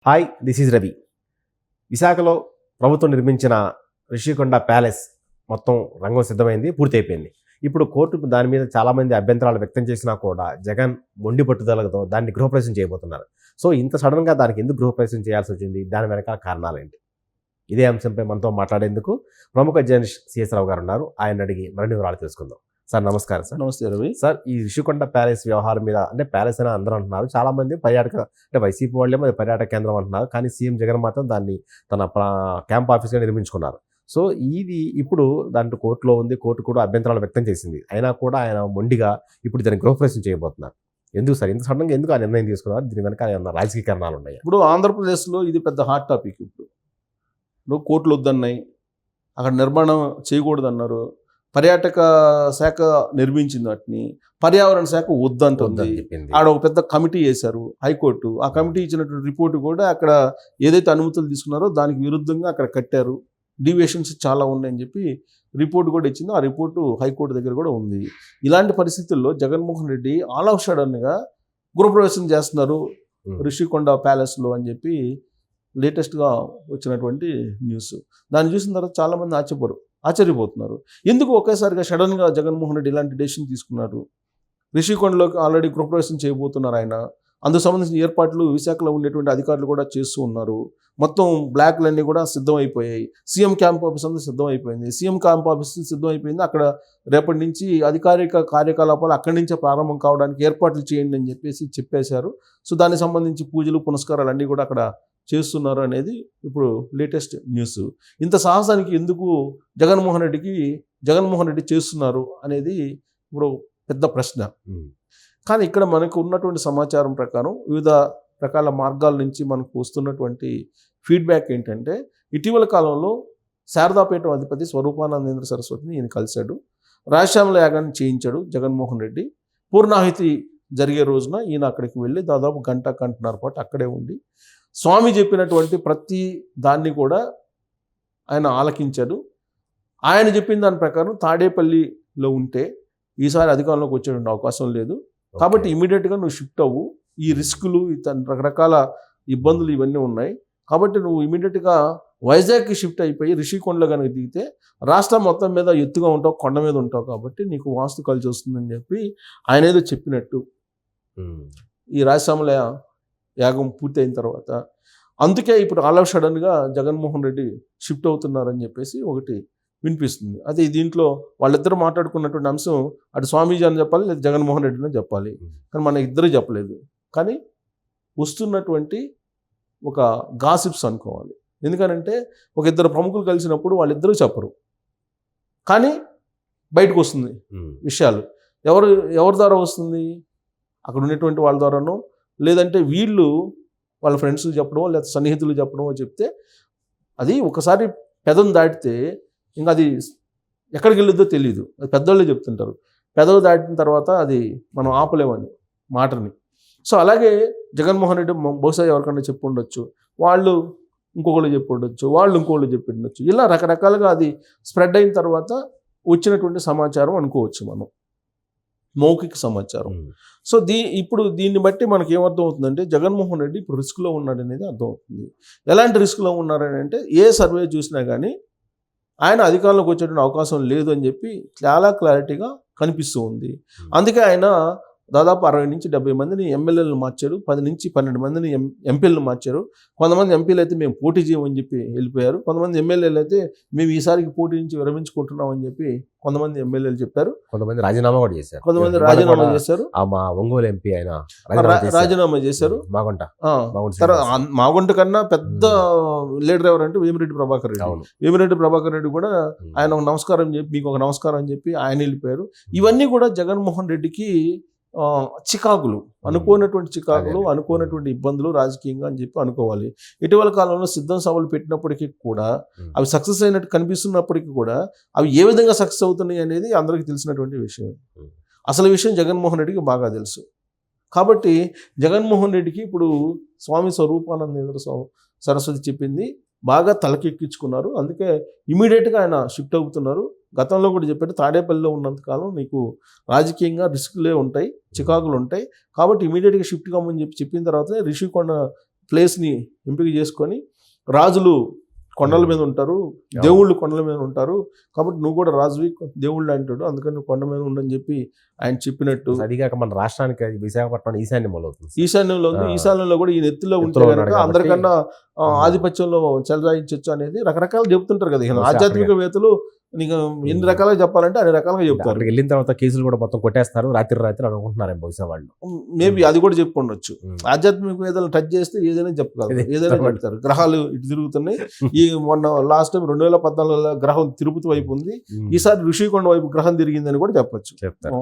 Hi, this is Ravi. విశాఖలో ప్రభుత్వం నిర్మించిన రిషికొండ ప్యాలెస్ మొత్తం రంగం సిద్ధమైంది, పూర్తయిపోయింది. ఇప్పుడు కోర్టుకు దాని మీద చాలామంది అభ్యంతరాలు వ్యక్తం చేసినా కూడా జగన్ మొండి పట్టుదలతో దాన్ని గృహప్రవేశం చేయబోతున్నారు. సో ఇంత సడన్గా దానికి ఎందుకు గృహప్రవేశం చేయాల్సి వచ్చింది, దాని వెనకాల కారణాలేంటి? ఇదే అంశంపై మనతో మాట్లాడేందుకు ప్రముఖ జర్నలిస్ట్ సిఎస్ రావు గారు ఉన్నారు. ఆయన అడిగి మరిన్ని వివరాలు తెలుసుకుందాం. సార్ నమస్కారం. సార్ నమస్తే రవి. సార్, ఈ రిషికొండ ప్యాలెస్ వ్యవహారం మీద, అంటే ప్యాలెస్ అని అందరూ అంటున్నారు, చాలా మంది పర్యాటక, అంటే వైసీపీ వాళ్ళేమో అది పర్యాటక కేంద్రం అంటున్నారు, కానీ సీఎం జగన్ మాత్రం దాన్ని తన క్యాంప్ ఆఫీస్గా నిర్మించుకున్నారు. సో ఇది ఇప్పుడు దాంట్లో కోర్టులో ఉంది, కోర్టు కూడా అభ్యంతరాలు వ్యక్తం చేసింది. అయినా కూడా ఆయన మొండిగా ఇప్పుడు దాన్ని గృహప్రవేశం చేయబోతున్నారు. ఎందుకు సార్ ఇంత సడన్గా ఎందుకు ఆ నిర్ణయం తీసుకున్నారు? దీని వెనక ఏమన్నా రాజకీయ కారణాలు ఉన్నాయి? ఇప్పుడు ఆంధ్రప్రదేశ్లో ఇది పెద్ద హాట్ టాపిక్. ఇప్పుడు కోర్టులు వద్దన్నాయి, అక్కడ నిర్మాణం చేయకూడదన్నారు, పర్యాటక శాఖ నిర్మించింది వాటిని, పర్యావరణ శాఖ వద్దంటుంది. ఆడ ఒక పెద్ద కమిటీ వేశారు హైకోర్టు. ఆ కమిటీ ఇచ్చినటువంటి రిపోర్టు కూడా అక్కడ ఏదైతే అనుమతులు తీసుకున్నారో దానికి విరుద్ధంగా అక్కడ కట్టారు, డీవియేషన్స్ చాలా ఉన్నాయని చెప్పి రిపోర్ట్ కూడా ఇచ్చింది. ఆ రిపోర్టు హైకోర్టు దగ్గర కూడా ఉంది. ఇలాంటి పరిస్థితుల్లో జగన్మోహన్ రెడ్డి ఆల్ ఆఫ్ సడన్గా గృహప్రవేశం చేస్తున్నారు రిషికొండ ప్యాలెస్లో అని చెప్పి లేటెస్ట్గా వచ్చినటువంటి న్యూస్. దాన్ని చూసిన తర్వాత చాలామంది ఆశ్చర్యపోతున్నారు. ఎందుకు ఒకేసారిగా సడన్గా జగన్మోహన్ రెడ్డి ఇలాంటి డెసిషన్ తీసుకున్నారు? రిషికొండలోకి ఆల్రెడీ గృహప్రవేశం చేయబోతున్నారు ఆయన. అందుకు సంబంధించిన ఏర్పాట్లు విశాఖలో ఉండేటువంటి అధికారులు కూడా చేస్తూ ఉన్నారు. మొత్తం బ్లాక్లన్నీ కూడా సిద్ధమైపోయాయి. సీఎం క్యాంప్ ఆఫీస్ అంతా సిద్ధమైపోయింది. సీఎం క్యాంప్ ఆఫీస్ సిద్ధమైపోయింది. అక్కడ రేపటి నుంచి అధికారిక కార్యకలాపాలు అక్కడి నుంచే ప్రారంభం కావడానికి ఏర్పాట్లు చేయండి అని చెప్పేశారు. సో దానికి సంబంధించి పూజలు పునస్కారాలు అన్నీ కూడా అక్కడ చేస్తున్నారు అనేది ఇప్పుడు లేటెస్ట్ న్యూస్. ఇంత సాహసానికి ఎందుకు జగన్మోహన్ రెడ్డి చేస్తున్నారు అనేది ఇప్పుడు పెద్ద ప్రశ్న. కానీ ఇక్కడ మనకు ఉన్నటువంటి సమాచారం ప్రకారం వివిధ రకాల మార్గాల నుంచి మనకు వస్తున్నటువంటి ఫీడ్బ్యాక్ ఏంటంటే, ఇటీవల కాలంలో శారదాపీఠం అధిపతి స్వరూపానందేంద్ర సరస్వతిని ఈయన కలిశాడు, రాజశ్యామల యాగాన్ని చేయించాడు జగన్మోహన్ రెడ్డి. పూర్ణాహుతి జరిగే రోజున ఈయన అక్కడికి వెళ్ళి దాదాపు గంటన్నర పాటు అక్కడే ఉండి స్వామి చెప్పినటువంటి ప్రతి దాన్ని కూడా ఆయన ఆలకించాడు. ఆయన చెప్పిన దాని ప్రకారం తాడేపల్లిలో ఉంటే ఈసారి అధికారంలోకి వచ్చేటువంటి అవకాశం లేదు, కాబట్టి ఇమీడియట్గా నువ్వు షిఫ్ట్ అవ్వు, ఈ రిస్కులు రకరకాల ఇబ్బందులు ఇవన్నీ ఉన్నాయి, కాబట్టి నువ్వు ఇమీడియట్గా వైజాగ్కి షిఫ్ట్ అయిపోయి రిషికొండలో కనుక దిగితే రాష్ట్రం మొత్తం మీద ఎత్తుగా ఉంటావు, కొండ మీద ఉంటావు, కాబట్టి నీకు వాస్తు కలిసి వస్తుందని చెప్పి ఆయన ఏదో చెప్పినట్టు ఈ రాజశ్యామల యాగం పూర్తయిన తర్వాత. అందుకే ఇప్పుడు ఆల్ ఆఫ్ సడన్గా జగన్మోహన్ రెడ్డి షిఫ్ట్ అవుతున్నారని చెప్పేసి ఒకటి వినిపిస్తుంది. అదే దీంట్లో వాళ్ళిద్దరూ మాట్లాడుకున్నటువంటి అంశం అటు స్వామీజీ అని చెప్పాలి, లేదా జగన్మోహన్ రెడ్డి అని చెప్పాలి, కానీ మన ఇద్దరు చెప్పలేదు. కానీ వస్తున్నటువంటి ఒక గాసిప్స్ అనుకోవాలి. ఎందుకనంటే ఒక ఇద్దరు ప్రముఖులు కలిసినప్పుడు వాళ్ళిద్దరూ చెప్పరు, కానీ బయటకు వస్తుంది విషయాలు. ఎవరి ద్వారా వస్తుంది? అక్కడ ఉన్నటువంటి వాళ్ళ ద్వారానో, లేదంటే వీళ్ళు వాళ్ళ ఫ్రెండ్స్ చెప్పడమో, లేదా సన్నిహితులు చెప్పడమో చెప్తే అది ఒకసారి పెదం దాటితే ఇంకా అది ఎక్కడికి వెళ్ళొద్దో తెలియదు. అది పెద్దోళ్ళే చెప్తుంటారు. పెదవి దాటిన తర్వాత అది మనం ఆపలేమని మాటని. సో అలాగే జగన్మోహన్ రెడ్డి బహుశా ఎవరికన్నా చెప్పి ఉండొచ్చు, వాళ్ళు ఇంకొకళ్ళు చెప్పి ఉండొచ్చు, వాళ్ళు ఇంకొకళ్ళు చెప్పి ఉండొచ్చు. ఇలా రకరకాలుగా అది స్ప్రెడ్ అయిన తర్వాత వచ్చినటువంటి సమాచారం అనుకోవచ్చు మనం, మౌఖిక సమాచారం. సో ఇప్పుడు దీన్ని బట్టి మనకి ఏమర్థం అవుతుందంటే జగన్మోహన్ రెడ్డి ఇప్పుడు రిస్క్లో ఉన్నాడు అనేది అర్థమవుతుంది. ఎలాంటి రిస్క్లో ఉన్నారని అంటే, ఏ సర్వే చూసినా కానీ ఆయన అధికారంలోకి వచ్చేటువంటి అవకాశం లేదు అని చెప్పి చాలా క్లారిటీగా కనిపిస్తూ ఉంది. అందుకే ఆయన దాదాపు 60 నుంచి 70 మందిని ఎమ్మెల్యేలను మార్చారు, 10 నుంచి 12 మందిని ఎంపీలను మార్చారు. కొంతమంది ఎంపీలు అయితే మేము పోటీ చేయమని చెప్పి వెళ్ళిపోయారు, కొంతమంది ఎమ్మెల్యేలు అయితే మేము ఈసారికి పోటీ నుంచి విరమించుకుంటున్నాం అని చెప్పి కొంతమంది ఎమ్మెల్యేలు చెప్పారు. కొంతమంది రాజీనామా కూడా చేశారు. మా ఒంగోలు ఎంపీ ఆయన రాజీనామా చేశారు. మాగుంట కన్నా పెద్ద లీడర్ ఎవరంటే వేమిరెడ్డి ప్రభాకర్ రెడ్డి. వేమిరెడ్డి ప్రభాకర్ రెడ్డి కూడా ఆయన ఒక నమస్కారం చెప్పి, మీకు ఒక నమస్కారం అని చెప్పి ఆయన వెళ్ళిపోయారు. ఇవన్నీ కూడా జగన్మోహన్ రెడ్డికి చికాకులు, అనుకోనటువంటి చికాకులు, అనుకోనటువంటి ఇబ్బందులు రాజకీయంగా అని చెప్పి అనుకోవాలి. ఇటీవల కాలంలో సిద్ధం సభలు పెట్టినప్పటికీ కూడా అవి సక్సెస్ అయినట్టు కనిపిస్తున్నప్పటికీ కూడా అవి ఏ విధంగా సక్సెస్ అవుతున్నాయి అనేది అందరికీ తెలిసినటువంటి విషయం. అసలు విషయం జగన్మోహన్ రెడ్డికి బాగా తెలుసు. కాబట్టి జగన్మోహన్ రెడ్డికి ఇప్పుడు స్వామి స్వరూపానందేంద్ర సరస్వతి చెప్పింది బాగా తలకెక్కించుకున్నారు. అందుకే ఇమీడియట్గా ఆయన షిఫ్ట్ అవుతున్నారు. గతంలో కూడా చెప్పారు, తాడేపల్లిలో ఉన్నంతకాలం నీకు రాజకీయంగా రిస్క్లే ఉంటాయి, చికాకులు ఉంటాయి, కాబట్టి ఇమీడియట్గా షిఫ్ట్ కమ్మని చెప్పిన తర్వాతనే రిషికొండ ప్లేస్ని ఎంపిక చేసుకొని రాజులు కొండల మీద ఉంటారు, దేవుళ్ళు కొండల మీద ఉంటారు, కాబట్టి నువ్వు కూడా రాజువి, దేవుళ్ళు అంటాడు, అందుకని నువ్వు కొండ మీద ఉండని చెప్పి ఆయన చెప్పినట్టు. అదిగాక మన రాష్ట్రానికి విశాఖపట్నం ఈశాన్యంలో అవుతుంది. ఈశాన్యంలో ఉంది. ఈశాన్యంలో కూడా ఈ నెత్తిలో ఉంటే కనుక అందరికన్నా ఆధిపత్యంలో చెలరాయించవచ్చు అనేది రకరకాలు చెప్తుంటారు కదా. ఆధ్యాత్మికవేత్తలు నీకు ఎన్ని రకాలుగా చెప్పాలంటే అన్ని రకాలుగా చెప్తారు. అక్కడికి వెళ్ళిన తర్వాత కేసులు కూడా మొత్తం కొట్టేస్తారు రాత్రి అనుకుంటున్నారు బహుశా వాళ్ళు. మేబీ అది కూడా చెప్పుండొచ్చు. ఆధ్యాత్మికవేత్తలు టచ్ చేస్తే ఏదైనా చెప్పగలరు, ఏదైనా చెప్తారు. గ్రహాలు ఇటు తిరుగుతున్నాయి. ఈ మొన్న లాస్ట్ టైం 2014 గ్రహం తిరుపతి వైపు ఉంది, ఈసారి ఋషికొండ వైపు గ్రహం తిరిగిందని కూడా చెప్పొచ్చు.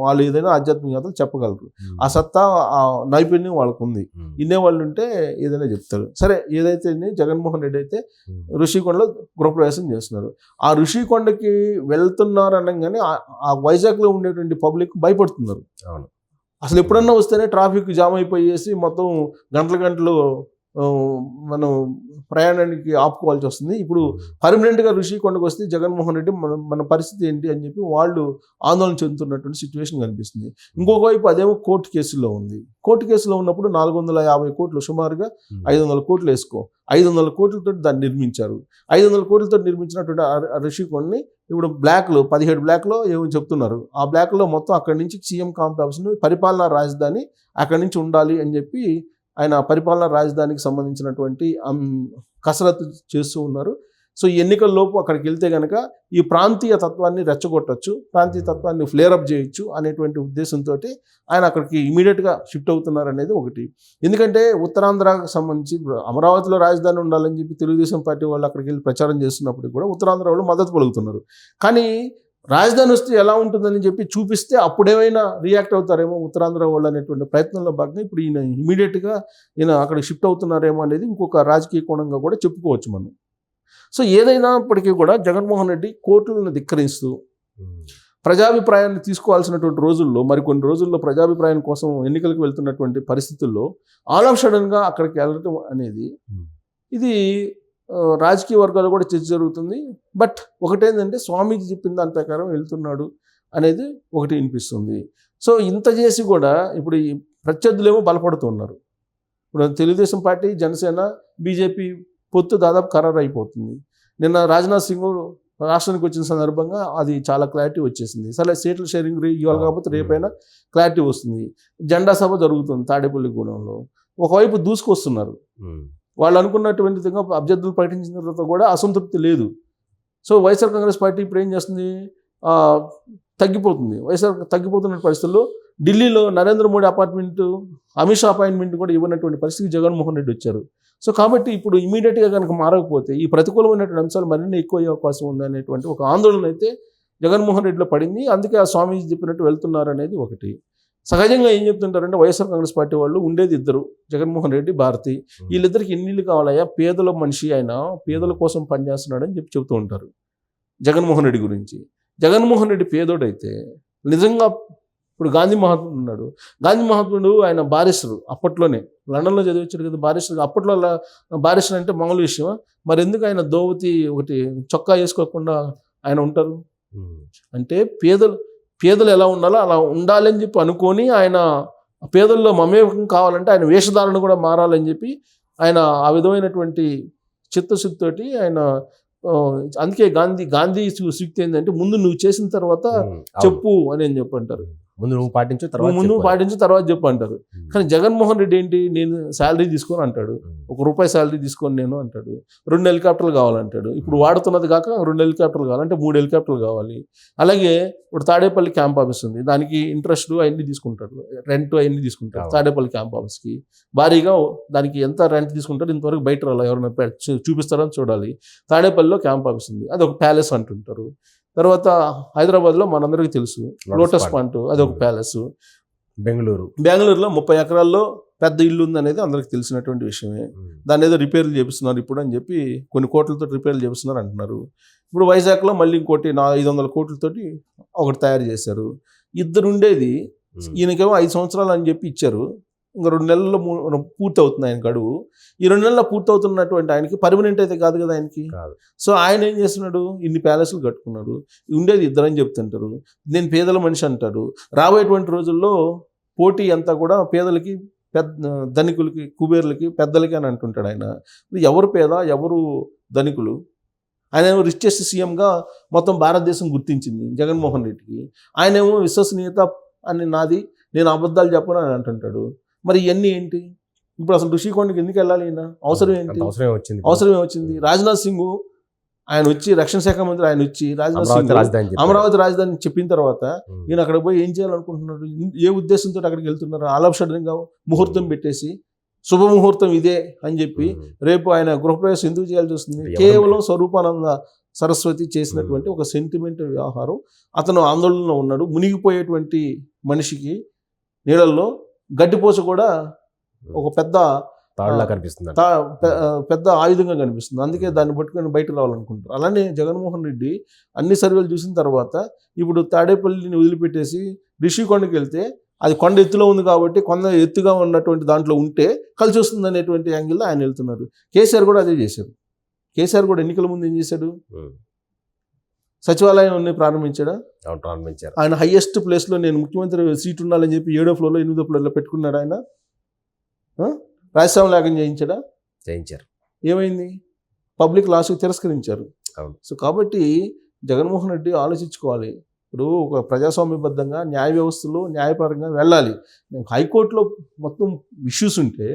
వాళ్ళు ఏదైనా ఆధ్యాత్మికవేత్తలు చెప్పగలరు. ఆ సత్తా, ఆ నైపుణ్యం వాళ్ళకు ఉంది. ఇన్నే వాళ్ళు ఉంటే ఏదైనా చెప్తారు. సరే, ఏదైతే జగన్మోహన్ రెడ్డి అయితే ఋషికొండలో గృహప్రవేశం చేస్తున్నారు. ఆ ఋషికొండకి వెళ్తున్నారు అనగానే ఆ వైజాగ్లో ఉండేటువంటి పబ్లిక్ భయపడుతున్నారు. అసలు ఎప్పుడన్నా వస్తేనే ట్రాఫిక్ జామ్ అయిపోయేసి మొత్తం గంటలు మనం ప్రయాణానికి ఆపుకోవాల్సి వస్తుంది. ఇప్పుడు పర్మనెంట్గా ఋషికొండకు వస్తే జగన్మోహన్ రెడ్డి మన పరిస్థితి ఏంటి అని చెప్పి వాళ్ళు ఆందోళన చెందుతున్నటువంటి సిచ్యువేషన్ కనిపిస్తుంది. ఇంకొక వైపు అదేమో కోర్టు కేసులో ఉంది. కోర్టు కేసులో ఉన్నప్పుడు 450 కోట్లు, సుమారుగా 500 కోట్లు వేసుకో, 500 కోట్లతో దాన్ని నిర్మించారు. 500 కోట్లతో నిర్మించినటువంటి ఋషికొండని ఇప్పుడు బ్లాక్లో 17 బ్లాక్లో ఏమో చెప్తున్నారు. ఆ బ్లాక్లో మొత్తం అక్కడి నుంచి సీఎం కాంప్లెక్స్ పరిపాలనా రాజధాని అక్కడి నుంచి ఉండాలి అని చెప్పి ఆయన పరిపాలనా రాజధానికి సంబంధించినటువంటి కసరత్తు చేస్తూ ఉన్నారు. సో ఈ ఎన్నికల లోపు అక్కడికి వెళ్తే కనుక ఈ ప్రాంతీయ తత్వాన్ని రెచ్చగొట్టచ్చు, ప్రాంతీయ తత్వాన్ని ఫ్లేరప్ చేయొచ్చు అనేటువంటి ఉద్దేశంతో ఆయన అక్కడికి ఇమీడియట్గా షిఫ్ట్ అవుతున్నారు అనేది ఒకటి. ఎందుకంటే ఉత్తరాంధ్రకు సంబంధించి అమరావతిలో రాజధాని ఉండాలని చెప్పి తెలుగుదేశం పార్టీ వాళ్ళు అక్కడికి వెళ్ళి ప్రచారం చేస్తున్నప్పుడు కూడా ఉత్తరాంధ్ర వాళ్ళు మద్దతు పలుకుతున్నారు. కానీ రాజధాని వస్తే ఎలా ఉంటుందని చెప్పి చూపిస్తే అప్పుడేమైనా రియాక్ట్ అవుతారేమో ఉత్తరాంధ్ర వాళ్ళు అనేటువంటి ప్రయత్నంలో భాగంగా ఇప్పుడు ఈయన ఇమీడియట్గా అక్కడ షిఫ్ట్ అవుతున్నారేమో అనేది ఇంకొక రాజకీయ కోణంగా కూడా చెప్పుకోవచ్చు మనం. సో ఏదైనప్పటికీ కూడా జగన్మోహన్ రెడ్డి కోర్టులను ధిక్కరిస్తూ ప్రజాభిప్రాయాన్ని తీసుకోవాల్సినటువంటి రోజుల్లో, మరికొన్ని రోజుల్లో ప్రజాభిప్రాయం కోసం ఎన్నికలకు వెళ్తున్నటువంటి పరిస్థితుల్లో ఆల్ ఆఫ్ సడన్గా అక్కడికి వెళ్ళటం అనేది ఇది రాజకీయ వర్గాలు కూడా చర్చ జరుగుతుంది. బట్ ఒకటేంటంటే స్వామీజీ చెప్పిన దాని ప్రకారం వెళ్తున్నాడు అనేది ఒకటి వినిపిస్తుంది. సో ఇంత చేసి కూడా ఇప్పుడు ఈ ప్రత్యర్థులేమో బలపడుతున్నారు. ఇప్పుడు తెలుగుదేశం పార్టీ, జనసేన, బీజేపీ పొత్తు దాదాపు ఖరారు అయిపోతుంది. నిన్న రాజ్నాథ్ సింగ్ రాష్ట్రానికి వచ్చిన సందర్భంగా అది చాలా క్లారిటీ వచ్చేసింది. సరే, సీట్ల షేరింగ్ ఇవాళ కాకపోతే రేపైనా క్లారిటీ వస్తుంది. జెండా సభ జరుగుతుంది తాడేపల్లిగూడెంలో. ఒకవైపు దూసుకొస్తున్నారు. వాళ్ళు అనుకున్నటువంటి విధంగా అభ్యర్థులు ప్రకటించిన తర్వాత కూడా అసంతృప్తి లేదు. సో వైఎస్ఆర్ కాంగ్రెస్ పార్టీ ఇప్పుడు ఏం చేస్తుంది, తగ్గిపోతుంది. తగ్గిపోతున్న పరిస్థితుల్లో ఢిల్లీలో నరేంద్ర మోడీ అపార్ట్మెంటు, అమిత్ షా అపాయింట్మెంట్ కూడా ఇవ్వనటువంటి పరిస్థితికి జగన్మోహన్ రెడ్డి వచ్చారు. సో కాబట్టి ఇప్పుడు ఇమీడియట్గా కనుక మారకపోతే ఈ ప్రతికూలమైనటువంటి అంశాలు మరిన్ని ఎక్కువ అయ్యే అవకాశం ఉందనేటువంటి ఒక ఆందోళన అయితే జగన్మోహన్ రెడ్డిలో పడింది. అందుకే ఆ స్వామీజీ చెప్పినట్టు వెళ్తున్నారు అనేది ఒకటి. సహజంగా ఏం చెప్తుంటారంటే వైఎస్ఆర్ కాంగ్రెస్ పార్టీ వాళ్ళు ఉండేది ఇద్దరు, జగన్మోహన్ రెడ్డి, భారతి. వీళ్ళిద్దరికి ఎన్నిళ్ళు కావాలయ్యా, పేదల మనిషి ఆయన, పేదల కోసం పనిచేస్తున్నాడు అని చెప్తూ ఉంటారు జగన్మోహన్ రెడ్డి గురించి. జగన్మోహన్ రెడ్డి పేదోడైతే నిజంగా ఇప్పుడు గాంధీ మహాత్ముడు ఉన్నాడు. గాంధీ మహాత్ముడు ఆయన బారిస్టర్, అప్పట్లోనే లండన్లో చదివించాడు కదా బారిస్టర్. అప్పట్లో బారిస్టర్ అంటే మామూలు విషయమా? మరి ఎందుకు ఆయన దోవతి ఒకటి చొక్కా వేసుకోకుండా ఆయన ఉంటారు? అంటే పేదలు ఎలా ఉండాలో అలా ఉండాలని చెప్పి అనుకొని ఆయన పేదల్లో మమేకం కావాలంటే ఆయన వేషధారణ కూడా మారాలని చెప్పి ఆయన ఆ విధమైనటువంటి చిత్తశుద్ధితోటి ఆయన. అందుకే గాంధీ సూక్తి ఏంటంటే ముందు నువ్వు చేసిన తర్వాత చెప్పు అని చెప్పి అంటారు. ముందు నువ్వు పాటించు తర్వాత చెప్పు అంటారు. కానీ జగన్మోహన్ రెడ్డి ఏంటి, నేను శాలరీ తీసుకొని అంటాడు, ₹1 శాలరీ తీసుకొని నేను అంటాడు, 2 హెలికాప్టర్లు కావాలంటాడు. ఇప్పుడు వాడుతున్నది కాక 2 హెలికాప్టర్లు కావాలంటే 3 హెలికాప్టర్లు కావాలి. అలాగే ఇప్పుడు తాడేపల్లి క్యాంప్ ఆఫీస్ ఉంది, దానికి ఇంట్రెస్ట్ అవన్నీ తీసుకుంటాడు, రెంట్ అవన్నీ తీసుకుంటాడు. తాడేపల్లి క్యాంప్ ఆఫీస్కి భారీగా దానికి ఎంత రెంట్ తీసుకుంటారు ఇంతవరకు బయట రాలి, ఎవరైనా చూపిస్తారని చూడాలి. తాడేపల్లిలో క్యాంప్ ఆఫీస్ ఉంది, అది ఒక ప్యాలెస్ అంటుంటారు. తర్వాత హైదరాబాద్లో మనందరికీ తెలుసు లోటస్ పాయింట్, అది ఒక ప్యాలెస్. బెంగళూరులో 30 ఎకరాల్లో పెద్ద ఇల్లు ఉంది అనేది అందరికి తెలిసినటువంటి విషయమే. దాన్ని ఏదో రిపేర్లు చేపిస్తున్నారు ఇప్పుడు అని చెప్పి కొన్ని కోట్లతో రిపేర్లు చేపిస్తున్నారు అంటున్నారు. ఇప్పుడు వైజాగ్లో మళ్ళీ ఇంకోటి 500 కోట్లతోటి ఒకటి తయారు చేశారు. ఇద్దరు ఉండేది, ఈయనకేమో 5 సంవత్సరాలు అని చెప్పి ఇచ్చారు. ఇంకా 2 నెలల్లో పూర్తి అవుతుంది ఆయన గడువు. ఈ 2 నెలల్లో పూర్తి అవుతున్నటువంటి ఆయనకి పర్మనెంట్ అయితే కాదు కదా ఆయనకి. సో ఆయన ఏం చేస్తున్నాడు, ఇన్ని ప్యాలెస్లు కట్టుకున్నాడు, ఉండేది ఇద్దరని చెప్తుంటారు. నేను పేదల మనిషి అంటారు. రాబోయేటువంటి రోజుల్లో పోటీ అంతా కూడా పేదలకి పెద్ద ధనికులకి, కుబేర్లకి, పెద్దలకి అని అంటుంటాడు ఆయన. ఎవరు పేద, ఎవరు ధనికులు? ఆయన ఏమో రిచెస్ట్ సీఎంగా మొత్తం భారతదేశం గుర్తించింది జగన్మోహన్ రెడ్డికి. ఆయనేమో విశ్వసనీయత అని నాది, నేను అబద్ధాలు చెప్పను అని అంటుంటాడు. మరి ఇవన్నీ ఏంటి? ఇప్పుడు అసలు ఋషికొండకి ఎందుకు వెళ్ళాలి ఈయన? అవసరం ఏంటి? అవసరమే వచ్చింది. రాజ్నాథ్ సింగ్ ఆయన వచ్చి, రక్షణ శాఖ మంత్రి ఆయన వచ్చి, రాజ్నాథ్ సింగ్ అమరావతి రాజధాని చెప్పిన తర్వాత ఈయన అక్కడ పోయి ఏం చేయాలనుకుంటున్నారు? ఏ ఉద్దేశంతో అక్కడికి వెళ్తున్నారు? ఆలస్యంగా ముహూర్తం పెట్టేసి శుభముహూర్తం ఇదే అని చెప్పి రేపు ఆయన గృహప్రవేశం ఎందుకు చేయాల్సి వస్తుంది? కేవలం స్వరూపానంద సరస్వతి చేసినటువంటి ఒక సెంటిమెంట్ వ్యవహారం. అతను ఆందోళనలో ఉన్నాడు. మునిగిపోయేటువంటి మనిషికి నీళ్ళల్లో గడ్డిపోచ కూడా ఒక పెద్ద కనిపిస్తుంది, పెద్ద ఆయుధంగా కనిపిస్తుంది. అందుకే దాన్ని పట్టుకొని బయటకు రావాలనుకుంటారు. అలానే జగన్మోహన్ రెడ్డి అన్ని సర్వేలు చూసిన తర్వాత ఇప్పుడు తాడేపల్లిని వదిలిపెట్టేసి రిషికొండకి వెళ్తే అది కొండ ఎత్తులో ఉంది కాబట్టి కొండ ఎత్తుగా ఉన్నటువంటి దాంట్లో ఉంటే కలిసి వస్తుంది అనేటువంటి యాంగిల్లో ఆయన వెళ్తున్నారు. కేసీఆర్ కూడా అదే చేశారు. కేసీఆర్ కూడా ఎన్నికల ముందు ఏం చేశాడు? సచివాలయాన్ని ప్రారంభించాడా? ప్రారంభించారు. ఆయన హైయెస్ట్ ప్లేస్లో నేను ముఖ్యమంత్రి సీట్ ఉండాలని చెప్పి 7వ ఫ్లోర్లో 8వ ఫ్లోర్లో పెట్టుకున్నాడు. ఆయన రాజ్యసభ లేఖం చేయించారు. ఏమైంది? పబ్లిక్ లాస్ట్కి తిరస్కరించారు. సో కాబట్టి జగన్మోహన్ రెడ్డి ఆలోచించుకోవాలి. ఇప్పుడు ఒక ప్రజాస్వామ్యబద్ధంగా న్యాయ వ్యవస్థలో న్యాయపరంగా వెళ్ళాలి. హైకోర్టులో మొత్తం ఇష్యూస్ ఉంటే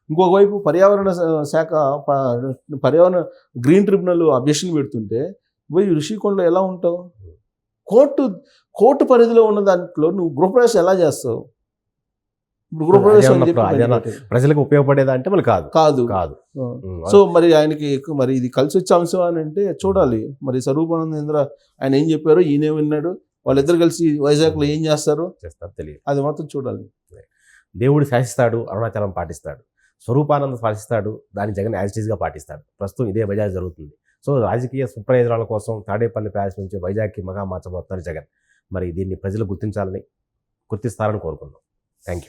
ఇంకొక వైపు పర్యావరణ శాఖ, పర్యావరణ గ్రీన్ ట్రిబ్యునల్ అబ్జెక్షన్ పెడుతుంటే పోయి ఋషికొండలో ఎలా ఉంటావు? కోర్టు పరిధిలో ఉన్న దాంట్లో నువ్వు గృహప్రవేశం ఎలా చేస్తావు? ప్రజలకు ఉపయోగపడేదా అంటే మళ్ళీ కాదు. సో మరి ఆయనకి మరి ఇది కలిసి వచ్చే అంశం అని అంటే చూడాలి. మరి స్వరూపానందేంద్ర ఆయన ఏం చెప్పారో ఈయనే విన్నాడు. వాళ్ళిద్దరు కలిసి వైజాగ్లో ఏం చేస్తారో తెలియదు. అది మాత్రం చూడాలి. దేవుడు శాసిస్తాడు, అరుణాచలం పాటిస్తాడు. స్వరూపానంద పాటిస్తాడు, దాన్ని జగన్ యాజిటీస్గా పాటిస్తాడు. ప్రస్తుతం ఇదే వైజాగ్ జరుగుతుంది. సో రాజకీయ సుప్రయోజనాల కోసం తాడేపల్లి ప్యాలెస్ నుంచి వైజాగ్కి మగా మార్చబోతున్నారు జగన్. మరి దీన్ని ప్రజలు గుర్తించాలని, గుర్తిస్తారని కోరుకుందాం. Thank you.